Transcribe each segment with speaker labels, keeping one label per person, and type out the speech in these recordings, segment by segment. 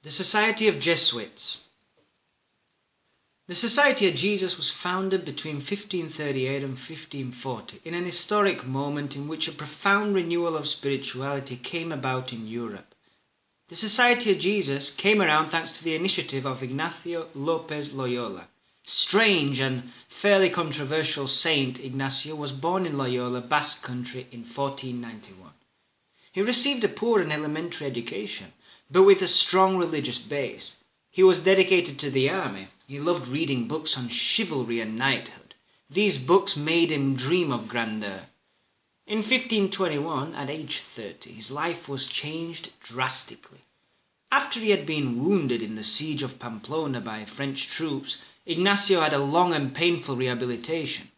Speaker 1: The Society of Jesuits. The Society of Jesus was founded between 1538 and 1540 in an historic moment in which a profound renewal of spirituality came about in Europe. The Society of Jesus came around thanks to the initiative of Ignacio López Loyola. Strange and fairly controversial Saint Ignacio was born in Loyola, Basque Country in 1491. He received a poor and elementary education, but with a strong religious base. He was dedicated to the army. He loved reading books on chivalry and knighthood. These books made him dream of grandeur. In 1521, at age 30, his life was changed drastically. After he had been wounded in the siege of Pamplona by French troops, Ignacio had a long and painful rehabilitation.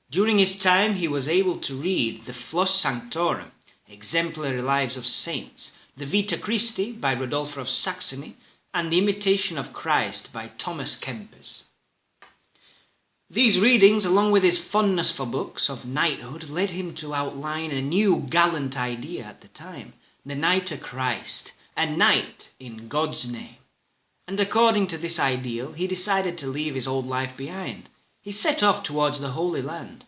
Speaker 1: During his time, he was able to read the Flos Sanctorum, Exemplary Lives of Saints, the Vita Christi by Rodolfo of Saxony, and the Imitation of Christ by Thomas Kempis. These readings, along with his fondness for books of knighthood, led him to outline a new gallant idea at the time, the Knight of Christ, a knight in God's name. And according to this ideal, he decided to leave his old life behind. He set off towards the Holy Land,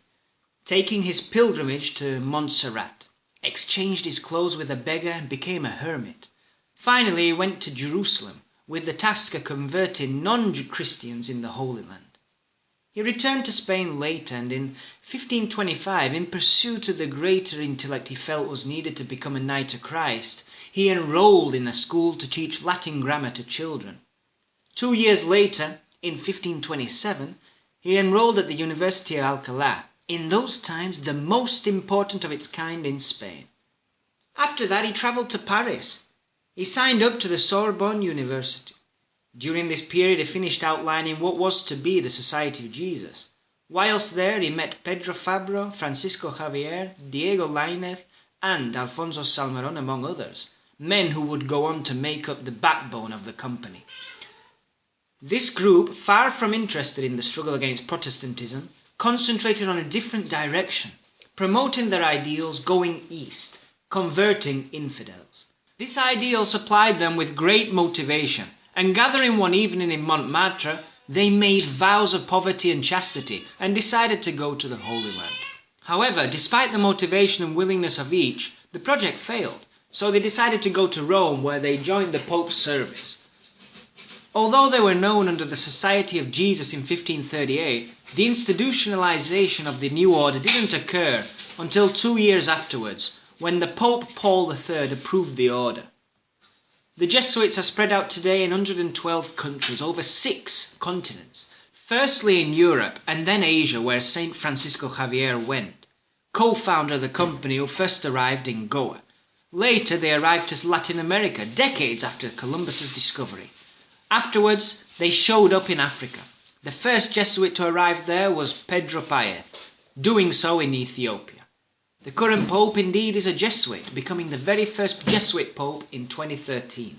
Speaker 1: taking his pilgrimage to Montserrat, exchanged his clothes with a beggar and became a hermit. Finally, he went to Jerusalem, with the task of converting non-Christians in the Holy Land. He returned to Spain later, and in 1525, in pursuit of the greater intellect he felt was needed to become a Knight of Christ, he enrolled in a school to teach Latin grammar to children. 2 years later, in 1527, he enrolled at the University of Alcalá, in those times the most important of its kind in Spain. After that, he travelled to Paris. He signed up to the Sorbonne University. During this period, he finished outlining what was to be the Society of Jesus. Whilst there, he met Pedro Fabro, Francisco Javier, Diego Lainez, and Alfonso Salmerón, among others, men who would go on to make up the backbone of the company. This group, far from interested in the struggle against Protestantism, concentrated on a different direction, promoting their ideals going east, converting infidels. This ideal supplied them with great motivation, and gathering one evening in Montmartre, they made vows of poverty and chastity and decided to go to the Holy Land. However, despite the motivation and willingness of each, the project failed, so they decided to go to Rome, where they joined the Pope's service. Although they were known under the Society of Jesus in 1538, the institutionalization of the new order didn't occur until 2 years afterwards, when the Pope Paul III approved the order. The Jesuits are spread out today in 112 countries, over 6 continents. Firstly in Europe and then Asia, where Saint Francisco Javier went, co-founder of the company who first arrived in Goa. Later they arrived to Latin America, decades after Columbus's discovery. Afterwards, they showed up in Africa. The first Jesuit to arrive there was Pedro Paez, doing so in Ethiopia. The current Pope indeed is a Jesuit, becoming the very first Jesuit Pope in 2013.